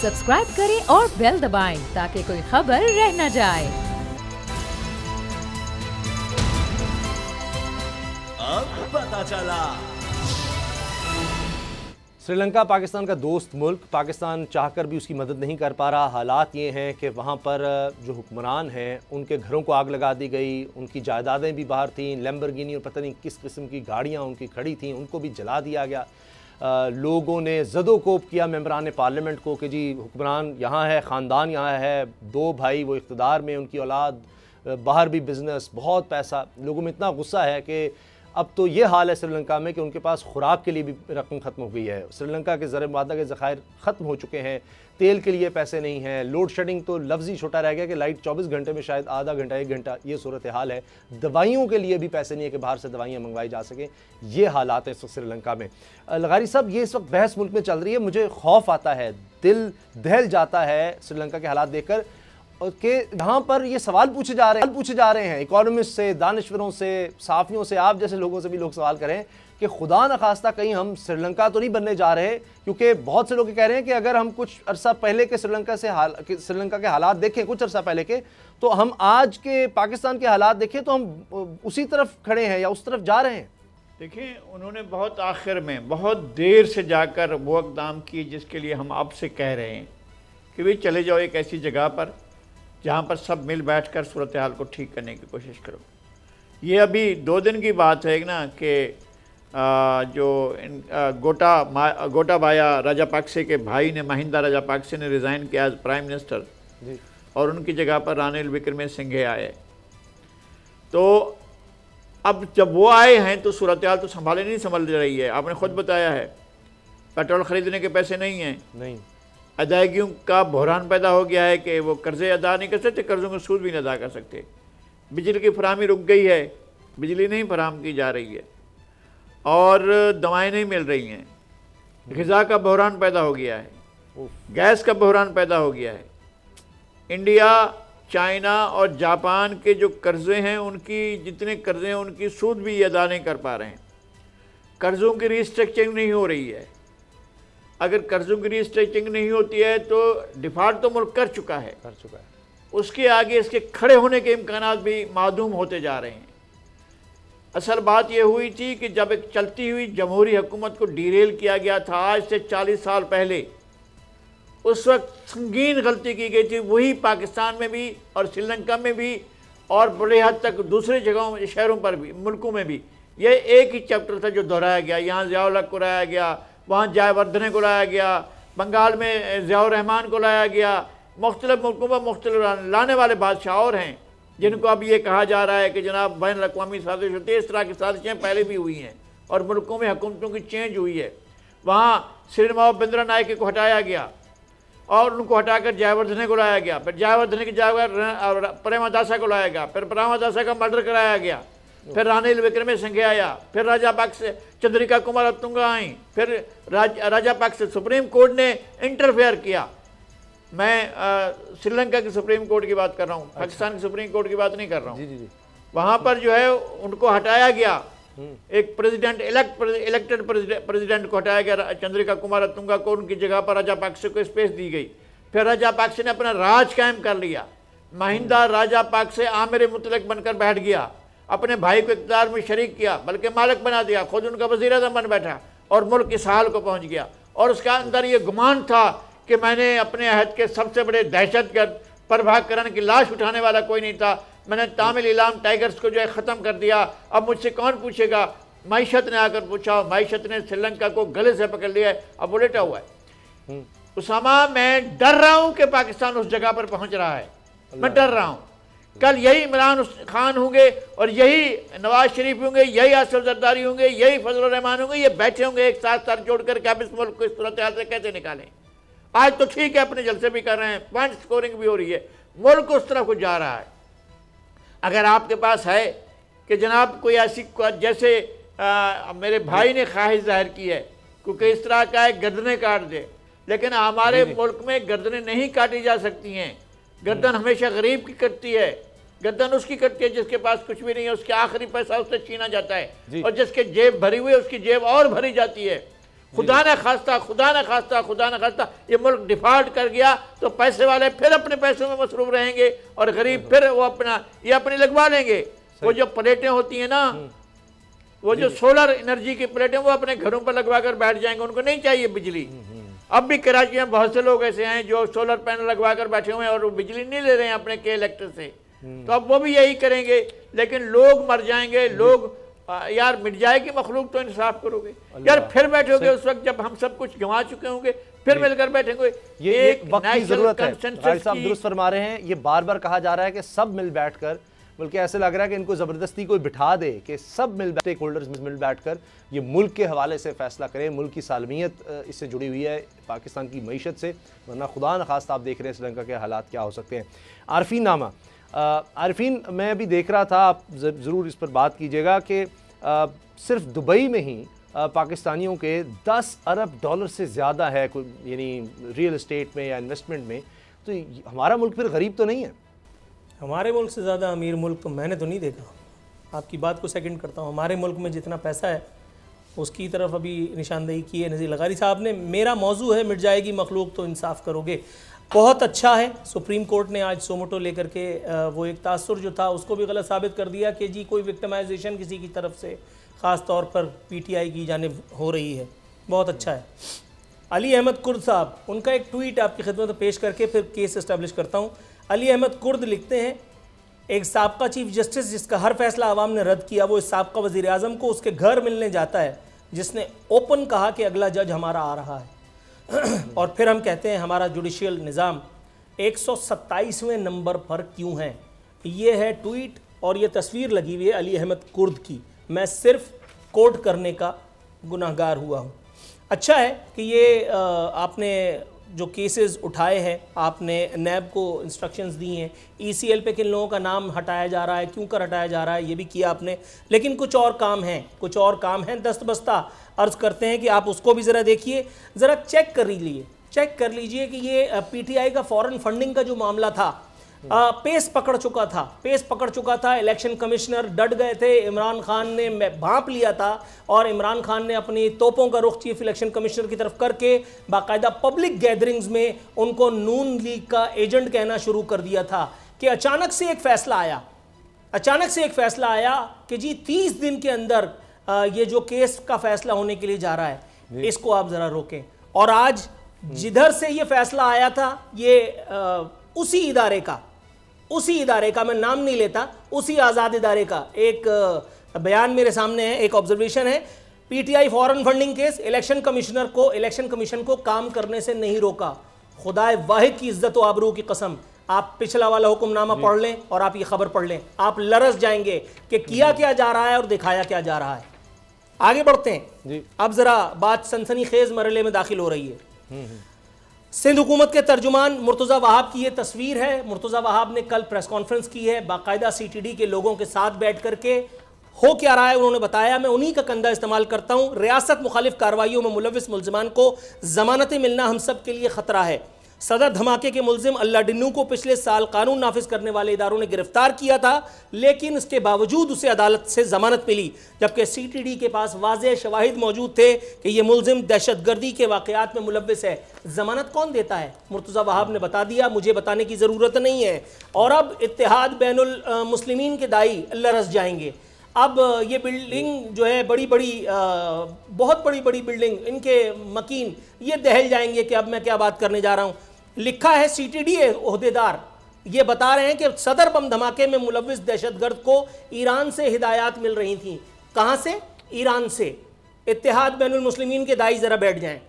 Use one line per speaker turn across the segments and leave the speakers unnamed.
Subscribe करें और bell दबाएं ताकि कोई खबर रह न जाए।
अब पता चला।
श्रीलंका पाकिस्तान का दोस्त मुल्क, पाकिस्तान चाहकर भी उसकी मदद नहीं कर पा रहा। हालात ये हैं कि वहाँ पर जो हुक्मरान हैं उनके घरों को आग लगा दी गई, उनकी जायदादें भी बाहर थीं, लैम्बोर्गिनी और पता नहीं किस किस्म की गाड़ियाँ उनकी खड़ी थीं, उनको भी जला दिया गया। लोगों ने ज़दोकोप किया मेंबरान पार्लियामेंट को कि जी हुक्मरान यहाँ है, ख़ानदान यहाँ है, दो भाई वो इक़्तिदार में, उनकी औलाद बाहर भी बिज़नेस, बहुत पैसा। लोगों में इतना गुस्सा है कि अब तो ये हाल है श्रीलंका में कि उनके पास खुराक के लिए भी रकम ख़त्म हो गई है। श्रीलंका के ज़र मुआदा के ज़खायर ख़त्म हो चुके हैं, तेल के लिए पैसे नहीं हैं, लोड शेडिंग तो लफ्ज़ ही छोटा रह गया कि लाइट 24 घंटे में शायद आधा घंटा 1 घंटा, ये सूरत हाल है। दवाइयों के लिए भी पैसे नहीं है कि बाहर से दवाइयाँ मंगवाई जा सकें। ये हालात हैं इस वक्त श्रीलंका में। लगारी साहब, ये इस वक्त बहस मुल्क में चल रही है, मुझे खौफ आता है, दिल दहल जाता है श्रीलंका के हालात देखकर कि यहाँ पर ये सवाल पूछे जा रहे हैं इकोनॉमिस्ट से, दानिश्वरों से, साफियों से, आप जैसे लोगों से भी लोग सवाल करें कि खुदा न खास्ता कहीं हम श्रीलंका तो नहीं बनने जा रहे। क्योंकि बहुत से लोग कह रहे हैं कि अगर हम कुछ अरसा पहले के श्रीलंका के हालात देखें, कुछ अरसा पहले के, तो हम आज के पाकिस्तान के हालात देखें तो हम उसी तरफ खड़े हैं या उस तरफ जा रहे हैं।
देखिए, उन्होंने बहुत आखिर में बहुत देर से जाकर वो इक़दाम किए जिसके लिए हम अब से कह रहे हैं कि भाई चले जाओ एक ऐसी जगह पर जहाँ पर सब मिल बैठकर सूरत हाल को ठीक करने की कोशिश करो। ये अभी 2 दिन की बात है ना कि जो गोटाबाया राजापाक्से के भाई ने, महिंदा राजापाक्से ने रिज़ाइन किया एज प्राइम मिनिस्टर और उनकी जगह पर रानिल विक्रमसिंघे आए। तो अब जब वो आए हैं तो सूरत हाल तो संभल रही है। आपने खुद बताया है पेट्रोल ख़रीदने के पैसे नहीं हैं, नहीं, अदायगियों का बहरान पैदा हो गया है कि वो कर्ज़े अदा नहीं कर सकते, कर्ज़ों में सूद भी नहीं अदा कर सकते। बिजली की फराहमी रुक गई है, बिजली नहीं फराहम की जा रही है और दवाएं नहीं मिल रही हैं। ग़िज़ा का बहरान पैदा हो गया है, गैस का बहरान पैदा हो गया है। इंडिया, चाइना और जापान के जो कर्ज़े हैं, उनकी जितने कर्ज़े हैं उनकी सूद भी अदा नहीं कर पा रहे हैं। कर्ज़ों की रिस्ट्रक्चरिंग नहीं हो रही है। अगर कर्ज़ों की रिस्ट्रक्चरिंग नहीं होती है तो डिफ़ॉल्ट तो मुल्क कर चुका है, उसके आगे इसके खड़े होने के इम्कानात भी मादूम होते जा रहे हैं। असल बात यह हुई थी कि जब एक चलती हुई जमहूरी हुकूमत को डीरेल किया गया था आज से 40 साल पहले, उस वक्त संगीन गलती की गई थी। वही पाकिस्तान में भी और श्रीलंका में भी और बड़े हद तक दूसरे जगहों, शहरों पर भी, मुल्कों में भी ये एक ही चैप्टर था जो दोहराया गया। यहाँ ज़ियाउल हक को लाया गया, वहाँ जयवर्धने को लाया गया, बंगाल में ज़ियाउर रहमान को लाया गया। मुख्तलिफ मुल्कों पर मुख्तलिफ लाने वाले बादशाह और हैं जिनको अब ये कहा जा रहा है कि जनाब बैन अवी साजिश होती है। इस तरह की साजिशें पहले भी हुई हैं और मुल्कों में हुकूमतों की चेंज हुई है। वहाँ श्रीनवाब बिंद्रा नायके को हटाया गया और उनको हटाकर जयवर्धने को लाया गया, फिर जयवर्धने की जगह प्रेमदासा को लाया गया, फिर प्रेमदासा का मर्डर कराया गया, फिर रानिल विक्रमसिंघे आया, फिर राजापाक्से चंद्रिका कुमारतुंगा आई, फिर राजापाक्से सुप्रीम कोर्ट ने इंटरफेयर किया। मैं श्रीलंका की सुप्रीम कोर्ट की बात कर रहा हूँ, पाकिस्तान की सुप्रीम कोर्ट की बात नहीं कर रहा हूँ। वहाँ पर जो है उनको हटाया गया, एक इलेक्टेड प्रेसिडेंट को हटाया गया, चंद्रिका कुमारतुंगा को, उनकी जगह पर राजापाक्से को स्पेस दी गई। फिर राजापाक्से ने अपना राज कायम कर लिया। महिंदा राजापाक्से आमिर मुतलक बनकर बैठ गया, अपने भाई को इक़्तिदार में शरीक किया, बल्कि मालिक बना दिया, खुद उनका वज़ीर आज़म बन बैठा और मुल्क इस हाल को पहुँच गया। और उसका अंदर ये गुमान था कि मैंने अपने अहद के सबसे बड़े दहशतगर्द प्रभाकरण की लाश उठाने वाला कोई नहीं था, मैंने तामिल इलाम टाइगर्स को जो है ख़त्म कर दिया। अब मुझसे कौन पूछेगा? मईशत ने आकर पूछा, मईशत ने श्रीलंका को गले से पकड़ लिया है, अब वो लेटा हुआ है। उसामा, मैं डर रहा हूँ कि पाकिस्तान उस जगह पर पहुँच रहा है, मैं डर रहा हूँ। कल यही इमरान खान होंगे और यही नवाज शरीफ होंगे, यही आसिफ जरदारी होंगे, यही फजल रहमान होंगे, ये बैठे होंगे एक साथ सर जोड़कर कि आप इस मुल्क को इस सूरत हाल से कैसे निकालें। आज तो ठीक है, अपने जलसे भी कर रहे हैं, पॉइंट स्कोरिंग भी हो रही है, मुल्क उस तरफ को जा रहा है। अगर आपके पास है कि जनाब कोई ऐसी, जैसे मेरे भाई ने ख्वाहिश जाहिर की है क्योंकि इस तरह का है गर्दनें काट दे, लेकिन हमारे मुल्क में गर्दनें नहीं काटी जा सकती हैं। गर्दन हमेशा गरीब की कटती है, गर्दन उसकी कटती है जिसके पास कुछ भी नहीं है, उसके आखिरी पैसा उससे छीना जाता है, और जिसके जेब भरी हुई है उसकी जेब और भरी जाती है। खुदा न खास्ता ये मुल्क डिफॉल्ट कर गया तो पैसे वाले फिर अपने पैसों में मसरूफ रहेंगे और गरीब फिर वो अपनी लगवा लेंगे। वो जो प्लेटें होती हैं ना, वो जो सोलर एनर्जी की प्लेटें, वो अपने घरों पर लगवा कर बैठ जाएंगे, उनको नहीं चाहिए बिजली। अब भी कराची में बहुत से लोग ऐसे हैं जो सोलर पैनल लगवा कर बैठे हुए हैं और वो बिजली नहीं ले रहे हैं अपने के इलेक्ट्रिक से। तो अब वो भी यही करेंगे, लेकिन लोग मर जाएंगे, लोग यार मिट जाएगी मखलूक, तो इंसाफ करोगे यार, फिर बैठोगे उस वक्त जब हम सब कुछ गंवा चुके होंगे, फिर मिलकर बैठेंगे।
ये एक वक्त की जरूरत है। राय साहब दुरुस्त फरमा रहे हैं, ये बार बार कहा जा रहा है कि सब मिल बैठकर, बल्कि ऐसे लग रहा है कि इनको ज़बरदस्ती कोई बिठा दे कि सब स्टेक होल्डर्स मिल बैठकर ये मुल्क के हवाले से फ़ैसला करें। मुल्क की सालमियत इससे जुड़ी हुई है, पाकिस्तान की मईशत से, वरना खुदा न खास्ता आप देख रहे हैं श्रीलंका के हालात क्या हो सकते हैं। आरफीन नामा, आरफीन मैं अभी देख रहा था, आप ज़रूर इस पर बात कीजिएगा कि सिर्फ दुबई में ही पाकिस्तानियों के 10 अरब डॉलर से ज़्यादा है यानी रियल इस्टेट में या इन्वेस्टमेंट में। तो हमारा मुल्क फिर गरीब तो नहीं है?
हमारे मुल्क से ज़्यादा अमीर मुल्क तो मैंने तो नहीं देखा। आपकी बात को सेकंड करता हूँ। हमारे मुल्क में जितना पैसा है उसकी तरफ अभी निशानदेही की है नज़ीर लगारी साहब ने। मेरा मौजू है मिट जाएगी मखलूक तो इंसाफ करोगे। बहुत अच्छा है, सुप्रीम कोर्ट ने आज सोमोटो लेकर के वो एक तासुर जो था उसको भी गलत साबित कर दिया कि जी कोई विक्टिमाइजेशन किसी की तरफ से ख़ास तौर पर पीटीआई की जानिब हो रही है। बहुत अच्छा है। अली अहमद कुर्द साहब, उनका एक ट्वीट आपकी खिदमत में पेश करके फिर केस इस्टेब्लिश करता हूँ। अली अहमद कुर्द लिखते हैं, एक साबका चीफ जस्टिस जिसका हर फैसला आवाम ने रद्द किया, वो इस साबका वज़ीर आज़म को उसके घर मिलने जाता है जिसने ओपन कहा कि अगला जज हमारा आ रहा है। और फिर हम कहते हैं हमारा जुडिशियल निज़ाम 127वें नंबर पर क्यों है। ये है ट्वीट और ये तस्वीर लगी हुई है अली अहमद कुर्द की। मैं सिर्फ कोट करने का गुनाहगार हुआ हूँ। अच्छा है कि ये आपने जो केसेस उठाए हैं, आपने नैब को इंस्ट्रक्शंस दी हैं, ईसीएल पे किन लोगों का नाम हटाया जा रहा है, क्यों कर हटाया जा रहा है, ये भी किया आपने। लेकिन कुछ और काम हैं, दस्तबस्ता अर्ज़ करते हैं कि आप उसको भी ज़रा देखिए, ज़रा चेक कर लीजिए कि ये पीटीआई का फॉरेन फंडिंग का जो मामला था पेस पकड़ चुका था। इलेक्शन कमिश्नर डट गए थे, इमरान खान ने भांप लिया था और इमरान खान ने अपनी तोपों का रुख चीफ इलेक्शन कमिश्नर की तरफ करके बाकायदा पब्लिक गैदरिंग्स में उनको नून लीग का एजेंट कहना शुरू कर दिया था कि अचानक से एक फैसला आया कि जी 30 दिन के अंदर ये जो केस का फैसला होने के लिए जा रहा है, इसको आप ज़रा रोकें। और आज जिधर से ये फैसला आया था, ये उसी इदारे का मैं नाम नहीं लेता, उसी आज़ाद इदारे का एक बयान मेरे सामने है, एक ऑब्जर्वेशन है। PTI foreign funding case, election commission को काम करने से नहीं रोका। खुदाए वाहिद की इज्जत और आबरू की कसम, आप पिछला वाला हुक्मनामा पढ़ लें और आप ये खबर पढ़ लें, आप लरस जाएंगे कि किया क्या जा रहा है और दिखाया क्या जा रहा है। आगे बढ़ते हैं। अब जरा बात सनसनीखेज मरहले में दाखिल हो रही है। सिंध हुकूमत के तर्जुमान मुर्तज़ा वहाब की ये तस्वीर है। मुर्तज़ा वहाब ने कल प्रेस कॉन्फ्रेंस की है, बाकायदा सीटीडी के लोगों के साथ बैठ करके हो क्या रहा है उन्होंने बताया। मैं उन्हीं का कंधा इस्तेमाल करता हूँ। रियासत मुखालिफ कार्रवाइयों में मुलविस मुलजमान को जमानतें मिलना हम सब के लिए ख़तरा है। सदर धमाके के मुलजिम अल्लाह डिन्नू को पिछले साल कानून नाफिज करने वाले इदारों ने गिरफ्तार किया था, लेकिन इसके बावजूद उसे अदालत से जमानत मिली, जबकि सीटीडी के पास वाज़ेह शवाहिद मौजूद थे कि यह मुलजिम दहशतगर्दी के वाक़यात में मुलव्विस है। जमानत कौन देता है? मुर्तज़ा वहाब ने बता दिया, मुझे बताने की ज़रूरत नहीं है। और अब इत्तेहाद बैनुल मुस्लिमीन के दाई लरस जाएंगे। अब ये बिल्डिंग जो है बहुत बड़ी बिल्डिंग, इनके मकीन ये दहल जाएंगे कि अब मैं क्या बात करने जा रहा हूँ। लिखा है सीटीडी ओहदेदार ये बता रहे हैं कि सदर बम धमाके में मुलव्विस दहशतगर्द को ईरान से हिदायत मिल रही थी। कहाँ से? ईरान से। इत्तेहाद बैनुल मुस्लिमीन के दाई ज़रा बैठ जाएं।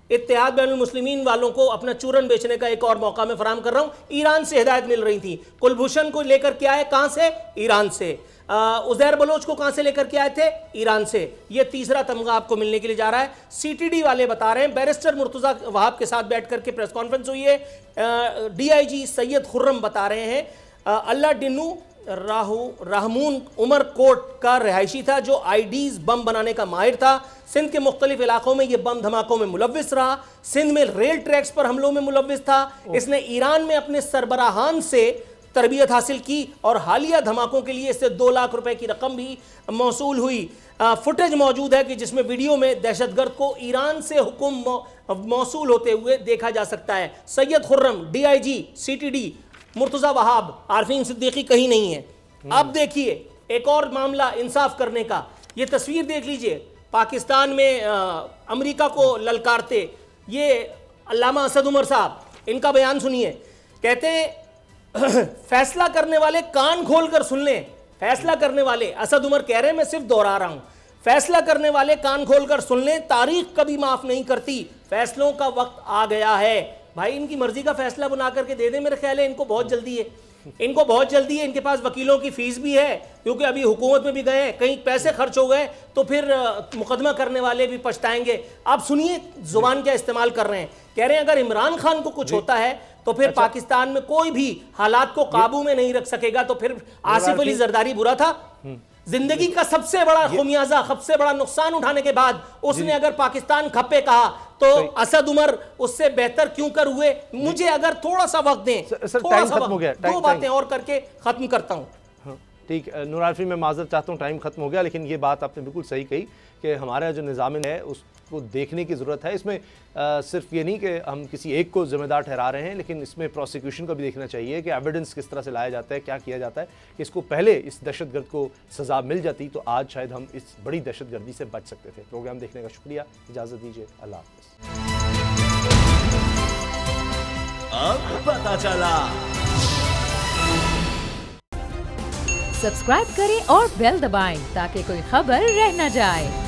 इत्तेहाद बैनुल मुस्लिमीन वालों को अपना चूरन बेचने का एक और मौका मैं फराहम कर रहा हूँ। ईरान से हिदायत मिल रही थी। कुलभूषण को लेकर के आए कहाँ से? ईरान से। उज़ैर बलोच को कहाँ से लेकर के आए थे? ईरान से। ये तीसरा तमगा आपको मिलने के लिए जा रहा है। सीटीडी वाले बता रहे हैं, बैरिस्टर मुर्तज़ा वहाब के साथ बैठ करके प्रेस कॉन्फ्रेंस हुई है। डीआईजी सैयद खुर्रम बता रहे हैं अल्लाह डिन्नू रहमून उमर कोट का रिहायशी था जो आईडीज बम बनाने का माहिर था। सिंध के मुख्तलिफ इलाकों में यह बम धमाकों में मुलव्विस रहा। सिंध में रेल ट्रैक्स पर हमलों में मुलव्विस था। इसने ईरान में अपने सरबराहान से तरबियत हासिल की और हालिया धमाकों के लिए इससे 2 लाख रुपए की रकम भी मौसूल हुई। फुटेज मौजूद है कि जिसमें वीडियो में दहशतगर्द को ईरान से हुक्म मौसूल होते हुए देखा जा सकता है। सैयद खुर्रम, DIG CTD मुर्तज़ा वहाब, आरफीन सिद्दीकी कहीं नहीं है। अब देखिए एक और मामला इंसाफ करने का, ये तस्वीर देख लीजिए, पाकिस्तान में अमेरिका को ललकारते ये अल्लामा असद उमर साहब, इनका बयान सुनिए। कहते हैं फैसला करने वाले कान खोलकर सुन लें। फैसला करने वाले, असद उमर कह रहे हैं, मैं सिर्फ दोहरा रहा हूं, फैसला करने वाले कान खोलकर सुन लें, तारीख कभी माफ नहीं करती, फैसलों का वक्त आ गया है। भाई इनकी मर्जी का फैसला बना करके दे दे, मेरे ख्याल है इनको बहुत जल्दी है, इनको बहुत जल्दी है। इनके पास वकीलों की फीस भी है, क्योंकि अभी हुकूमत में भी गए, कहीं पैसे खर्च हो गए तो फिर मुकदमा करने वाले भी पछताएंगे। आप सुनिए जुबान क्या इस्तेमाल कर रहे हैं, कह रहे हैं अगर इमरान खान को कुछ होता है तो फिर पाकिस्तान में कोई भी हालात को काबू में नहीं रख सकेगा, तो फिर आसिफ अली जरदारी बुरा था। जिंदगी का सबसे बड़ा खुमियाजा, सबसे बड़ा नुकसान उठाने के बाद उसने अगर पाकिस्तान खप्पे कहा तो असद उमर उससे बेहतर क्यों कर हुए। मुझे अगर थोड़ा सा वक्त दें, थोड़ा सा वक्त, 2 बातें और करके खत्म करता हूं।
ठीक, नूर आरफी मैं माजरत चाहता हूँ, टाइम खत्म हो गया, लेकिन ये बात आपने बिल्कुल सही कही कि हमारा जो निज़ाम है उसको देखने की ज़रूरत है। इसमें सिर्फ ये नहीं कि हम किसी एक को ज़िम्मेदार ठहरा रहे हैं, लेकिन इसमें प्रोसिक्यूशन को भी देखना चाहिए कि एविडेंस किस तरह से लाया जाता है, क्या किया जाता है। इसको पहले इस दहशतगर्द को सज़ा मिल जाती तो आज शायद हम इस बड़ी दहशतगर्दी से बच सकते थे। प्रोग्राम देखने का शुक्रिया, इजाज़त दीजिए, अल्लाह हाफ़िज़।
अब पता चला।
सब्सक्राइब करें और बेल दबाएं ताकि कोई खबर रह न जाए।